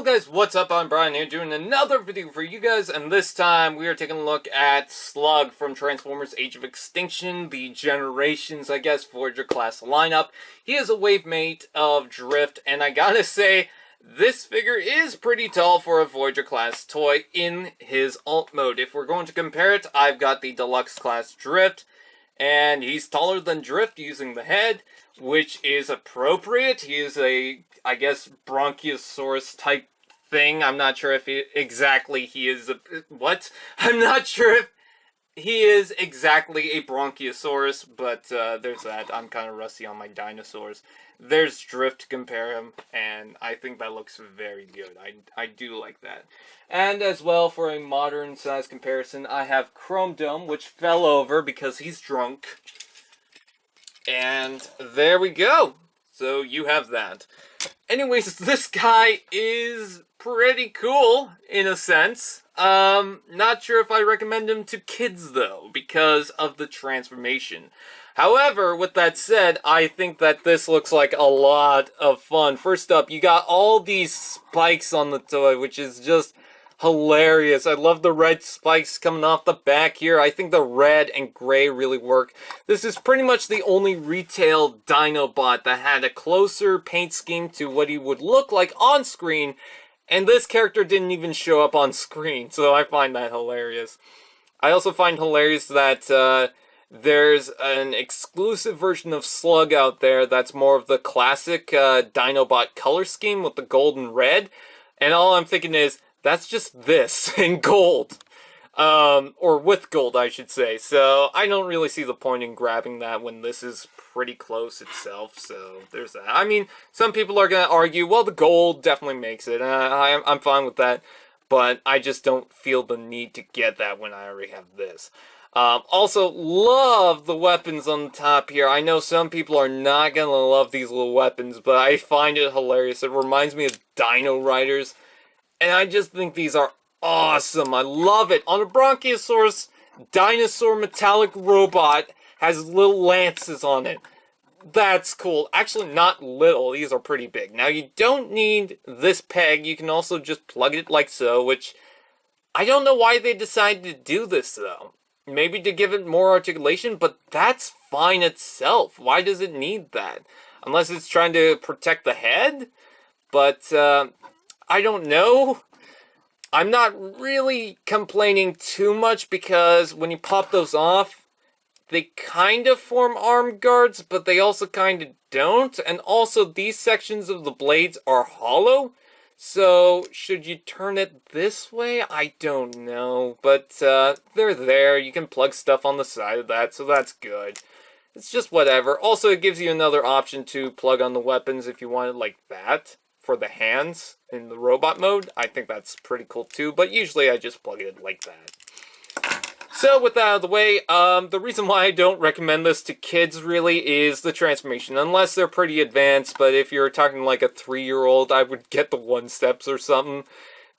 guys, what's up? I'm Brian here doing another video for you guys, and this time we are taking a look at Slug from Transformers Age of Extinction, the Generations, I guess, Voyager class lineup. He is a wave mate of Drift, and I gotta say, this figure is pretty tall for a Voyager class toy in his alt mode. If we're going to compare it, I've got the Deluxe class Drift, and he's taller than Drift using the head, which is appropriate. He is a, I guess, Bronchiosaurus type thing. I'm not sure if he is a... What? I'm not sure if he is exactly a Bronchiosaurus, but there's that. I'm kind of rusty on my dinosaurs. There's Drift to compare him, and I think that looks very good. I do like that. And as well, for a modern size comparison, I have Chrome Dome, which fell over because he's drunk. And there we go. So you have that. Anyways, this guy is pretty cool, in a sense. Not sure if I recommend him to kids, though, because of the transformation. However, with that said, I think that this looks like a lot of fun. First up, you got all these spikes on the toy, which is just hilarious. I love the red spikes coming off the back here. I think the red and gray really work. This is pretty much the only retail Dinobot that had a closer paint scheme to what he would look like on screen, and this character didn't even show up on screen, so I find that hilarious. I also find hilarious that there's an exclusive version of Slug out there that's more of the classic Dinobot color scheme with the gold and red, and all I'm thinking is, that's just this in gold. Or with gold, I should say. So, I don't really see the point in grabbing that when this is pretty close itself. So, there's that. I mean, some people are going to argue, well, the gold definitely makes it. I'm fine with that. But I just don't feel the need to get that when I already have this. Also, love the weapons on the top here. I know some people are not going to love these little weapons, but I find it hilarious. It reminds me of Dino Riders. And I just think these are awesome. I love it. On a Bronchiosaurus, dinosaur metallic robot has little lances on it. That's cool. Actually, not little. These are pretty big. Now, you don't need this peg. You can also just plug it like so, which I don't know why they decided to do this, though. Maybe to give it more articulation, but that's fine itself. Why does it need that? Unless it's trying to protect the head? But, I don't know. I'm not really complaining too much because when you pop those off, they kind of form arm guards, but they also kind of don't. And also, these sections of the blades are hollow. So, should you turn it this way? I don't know. But, they're there. You can plug stuff on the side of that, so that's good. It's just whatever. Also, it gives you another option to plug on the weapons if you want it like that. For the hands in the robot mode. I think that's pretty cool too, but usually I just plug it like that. So with that out of the way, the reason why I don't recommend this to kids really is the transformation, unless they're pretty advanced, but if you're talking like a 3-year-old, I would get the 1-steps or something,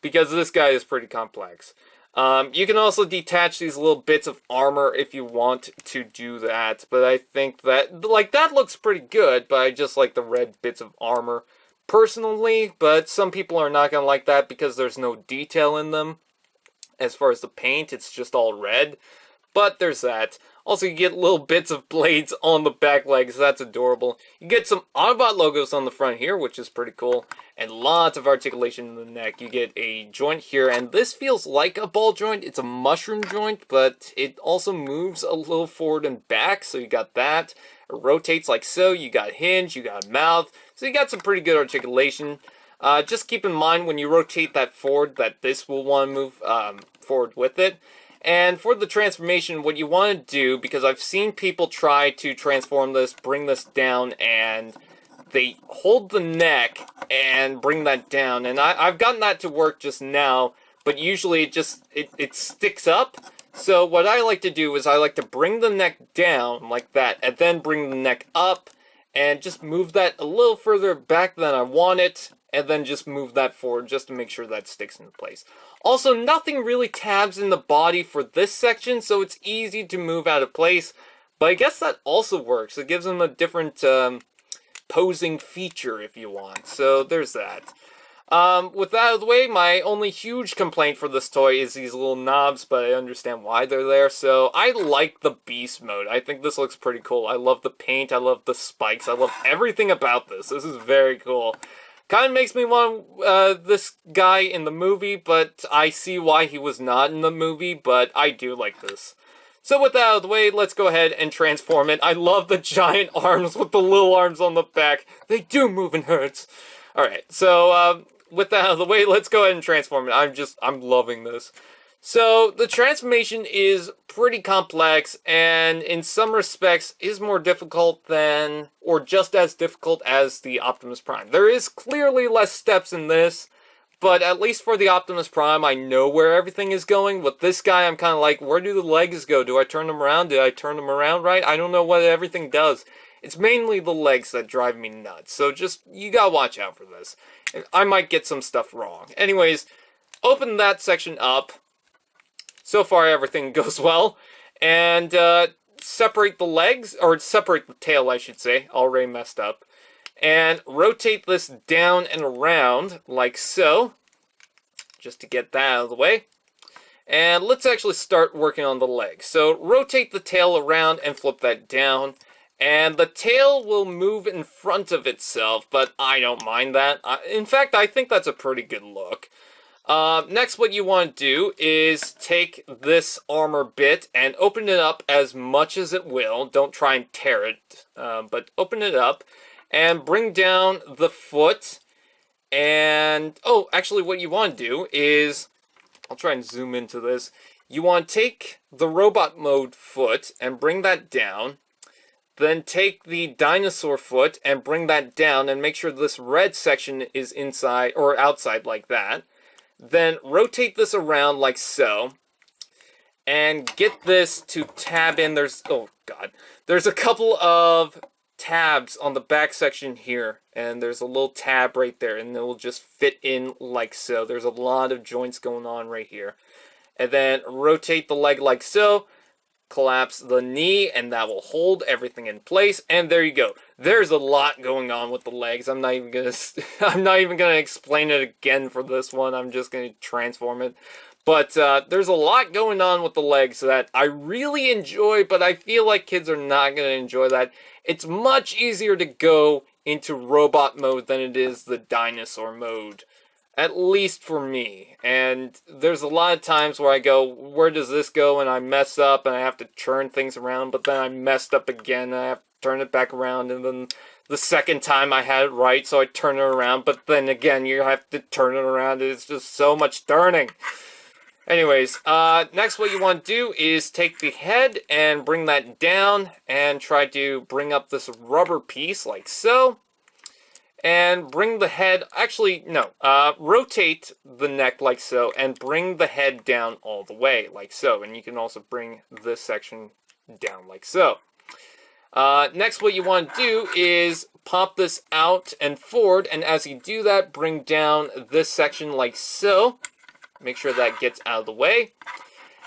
because this guy is pretty complex. You can also detach these little bits of armor if you want to do that, but I think that, like, that looks pretty good, but I just like the red bits of armor personally, but some people are not going to like that because there's no detail in them. As far as the paint, it's just all red. But there's that. Also, you get little bits of blades on the back legs. That's adorable. You get some Autobot logos on the front here, which is pretty cool. And lots of articulation in the neck. You get a joint here, and this feels like a ball joint. It's a mushroom joint, but it also moves a little forward and back, so you got that. It rotates like so. You got hinge, you got mouth. So you got some pretty good articulation. Just keep in mind when you rotate that forward that this will want to move forward with it. And for the transformation, what you want to do, because I've seen people try to transform this, bring this down, and they hold the neck and bring that down. And I've gotten that to work just now, but usually it sticks up. So what I like to do is I like to bring the neck down like that, and then bring the neck up, and just move that a little further back than I want it, and then just move that forward just to make sure that sticks into place. Also, nothing really tabs in the body for this section, so it's easy to move out of place, but I guess that also works. It gives them a different posing feature if you want, so there's that. With that out of the way, my only huge complaint for this toy is these little knobs, but I understand why they're there. So I like the beast mode. I think this looks pretty cool. I love the paint, I love the spikes, I love everything about this. This is very cool. Kind of makes me want this guy in the movie, but I see why he was not in the movie, but I do like this. So with that out of the way, let's go ahead and transform it. I love the giant arms with the little arms on the back. They do move in herds. Alright, so with that out of the way, let's go ahead and transform it. I'm loving this. So the transformation is pretty complex, and in some respects is more difficult than, or just as difficult as the Optimus Prime. There is clearly less steps in this, but at least for the Optimus Prime, I know where everything is going. With this guy, I'm kind of like, where do the legs go? Do I turn them around? Did I turn them around right? I don't know what everything does. It's mainly the legs that drive me nuts, so just, you gotta watch out for this. I might get some stuff wrong. Anyways, open that section up. So far, everything goes well. And separate the legs, or separate the tail, I should say. Already messed up. And rotate this down and around, like so. Just to get that out of the way. And let's actually start working on the legs. So rotate the tail around and flip that down. And the tail will move in front of itself, but I don't mind that. In fact, I think that's a pretty good look. Next, what you want to do is take this armor bit and open it up as much as it will. Don't try and tear it, but open it up and bring down the foot. And, oh, actually what you want to do is, I'll try and zoom into this. You want to take the robot mode foot and bring that down. Then take the dinosaur foot and bring that down and make sure this red section is inside or outside like that. Then rotate this around like so. And get this to tab in. Oh god. There's a couple of tabs on the back section here. And there's a little tab right there. And it will just fit in like so. There's a lot of joints going on right here. And then rotate the leg like so. Collapse the knee, and that will hold everything in place. And there you go. There's a lot going on with the legs. I'm not even gonna explain it again for this one. I'm just gonna transform it. But there's a lot going on with the legs that I really enjoy, but I feel like kids are not gonna enjoy that. It's much easier to go into robot mode than it is the dinosaur mode. At least for me. And there's a lot of times where I go, where does this go? And I mess up and I have to turn things around, but then I messed up again and I have to turn it back around. And then the second time I had it right, so I turn it around, but then again you have to turn it around. It's just so much turning. Anyways, next what you want to do is take the head and bring that down and try to bring up this rubber piece like so. And bring the head, actually, no, rotate the neck like so, and bring the head down all the way, like so. And you can also bring this section down like so. Next, what you want to do is pop this out and forward, and as you do that, bring down this section like so. Make sure that gets out of the way.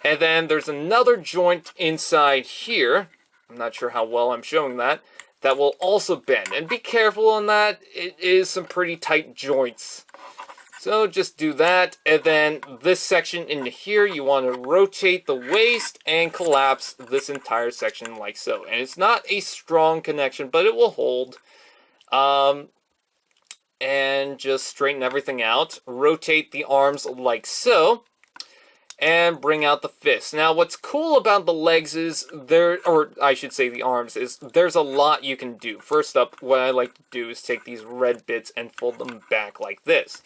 And then there's another joint inside here. I'm not sure how well I'm showing that. That will also bend. And be careful on that. It is some pretty tight joints. So just do that. And then this section into here, you want to rotate the waist and collapse this entire section like so. And it's not a strong connection, but it will hold. And just straighten everything out. Rotate the arms like so. And bring out the fist. Now, what's cool about the legs is or I should say the arms, is there's a lot you can do. First up, what I like to do is take these red bits and fold them back like this.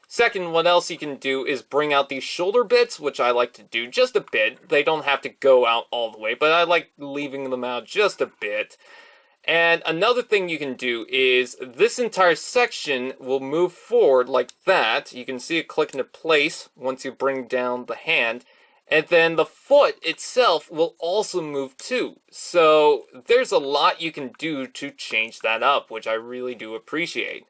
Second, what else you can do is bring out these shoulder bits, which I like to do just a bit. They don't have to go out all the way, but I like leaving them out just a bit. And another thing you can do is this entire section will move forward like that. You can see it click into place once you bring down the hand. And then the foot itself will also move too. So there's a lot you can do to change that up, which I really do appreciate.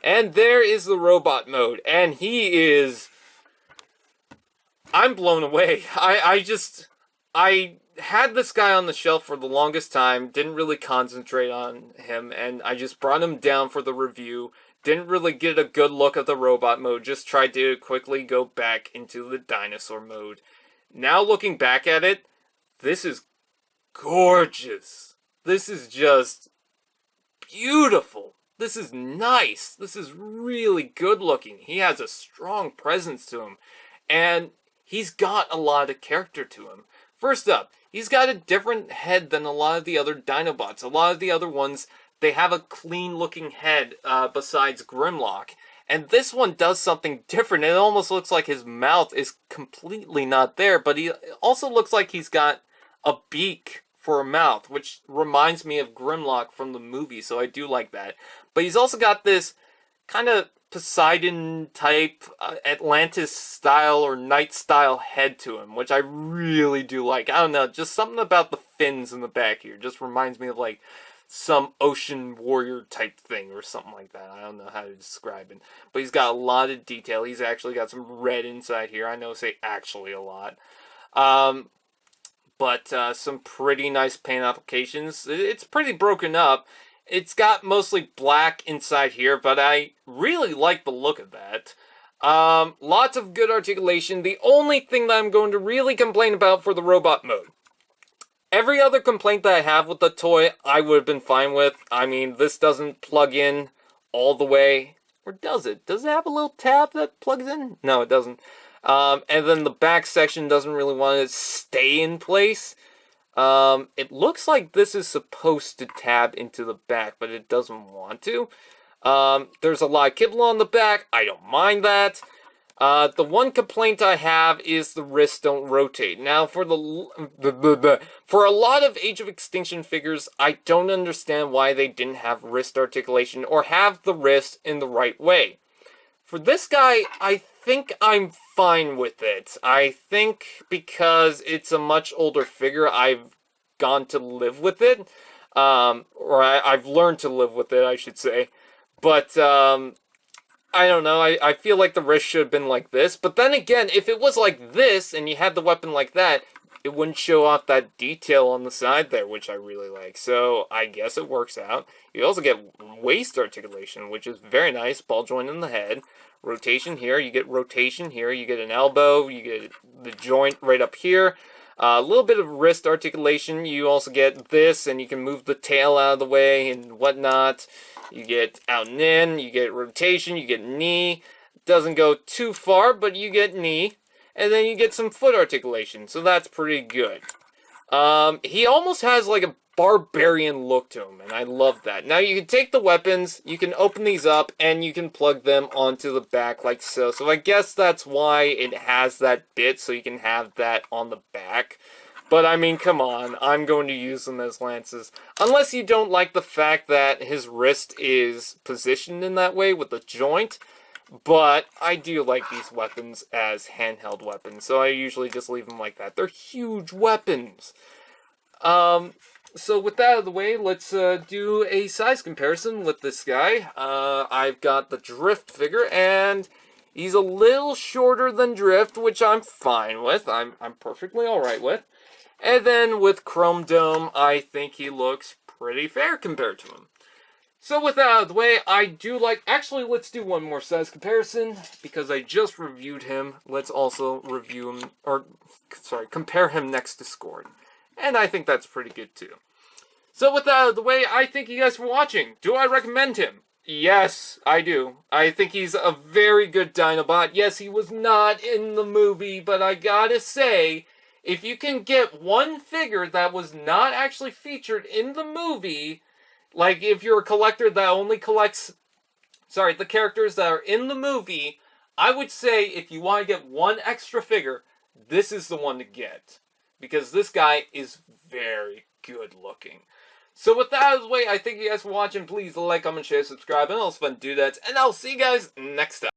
And there is the robot mode. And he is... I'm blown away. I had this guy on the shelf for the longest time, didn't really concentrate on him, and I just brought him down for the review. Didn't really get a good look at the robot mode, just tried to quickly go back into the dinosaur mode. Now looking back at it, this is gorgeous. This is just beautiful. This is nice. This is really good looking. He has a strong presence to him. And he's got a lot of character to him. First up, he's got a different head than a lot of the other Dinobots. A lot of the other ones, they have a clean looking head besides Grimlock. And this one does something different. It almost looks like his mouth is completely not there, but he also looks like he's got a beak for a mouth, which reminds me of Grimlock from the movie, so I do like that. But he's also got this kind of Poseidon type, Atlantis style or Night style head to him, which I really do like. I don't know, just something about the fins in the back here just reminds me of like some ocean warrior type thing or something like that. I don't know how to describe it. But he's got a lot of detail. He's actually got some red inside here. I know I say actually a lot. But some pretty nice paint applications. It's pretty broken up. It's got mostly black inside here, but I really like the look of that. Lots of good articulation. The only thing that I'm going to really complain about for the robot mode. Every other complaint that I have with the toy, I would have been fine with. I mean, this doesn't plug in all the way. Or does it? Does it have a little tab that plugs in? No, it doesn't. And then the back section doesn't really want to stay in place. It looks like this is supposed to tab into the back, but it doesn't want to. There's a lot of kibble on the back. I don't mind that. The one complaint I have is the wrists don't rotate. Now, for for a lot of Age of Extinction figures, I don't understand why they didn't have wrist articulation or have the wrist in the right way. For this guy, I think I'm fine with it. I think because it's a much older figure, I've gone to live with it. Or I've learned to live with it, I should say. But, I don't know, I feel like the wrist should have been like this. But then again, if it was like this, and you had the weapon like that, it wouldn't show off that detail on the side there, which I really like. So, I guess it works out. You also get waist articulation, which is very nice. Ball joint in the head. Rotation here, you get rotation here, you get an elbow, you get the joint right up here. A little bit of wrist articulation. You also get this, and you can move the tail out of the way and whatnot. You get out and in, you get rotation, you get knee. Doesn't go too far, but you get knee. And then you get some foot articulation, so that's pretty good. He almost has like a barbarian look to him, and I love that. Now you can take the weapons, you can open these up, and you can plug them onto the back like so. So I guess that's why it has that bit, so you can have that on the back. But I mean, come on, I'm going to use them as lances. Unless you don't like the fact that his wrist is positioned in that way with the joint. But I do like these weapons as handheld weapons, so I usually just leave them like that. They're huge weapons. So with that out of the way, let's do a size comparison with this guy. I've got the Drift figure, and he's a little shorter than Drift, which I'm fine with. I'm perfectly alright with. And then with Chrome Dome, I think he looks pretty fair compared to him. So with that out of the way, I do like... Actually, let's do one more size comparison, because I just reviewed him. Let's also review him, or, sorry, compare him next to Scored. And I think that's pretty good too. So with that out of the way, I thank you guys for watching. Do I recommend him? Yes, I do. I think he's a very good Dinobot. Yes, he was not in the movie, but I gotta say, if you can get one figure that was not actually featured in the movie, like if you're a collector that only collects, the characters that are in the movie, I would say if you want to get one extra figure, this is the one to get. Because this guy is very good looking. So with that out of the way, I thank you guys for watching. Please like, comment, share, subscribe, and all those fun doodads. And I'll see you guys next time.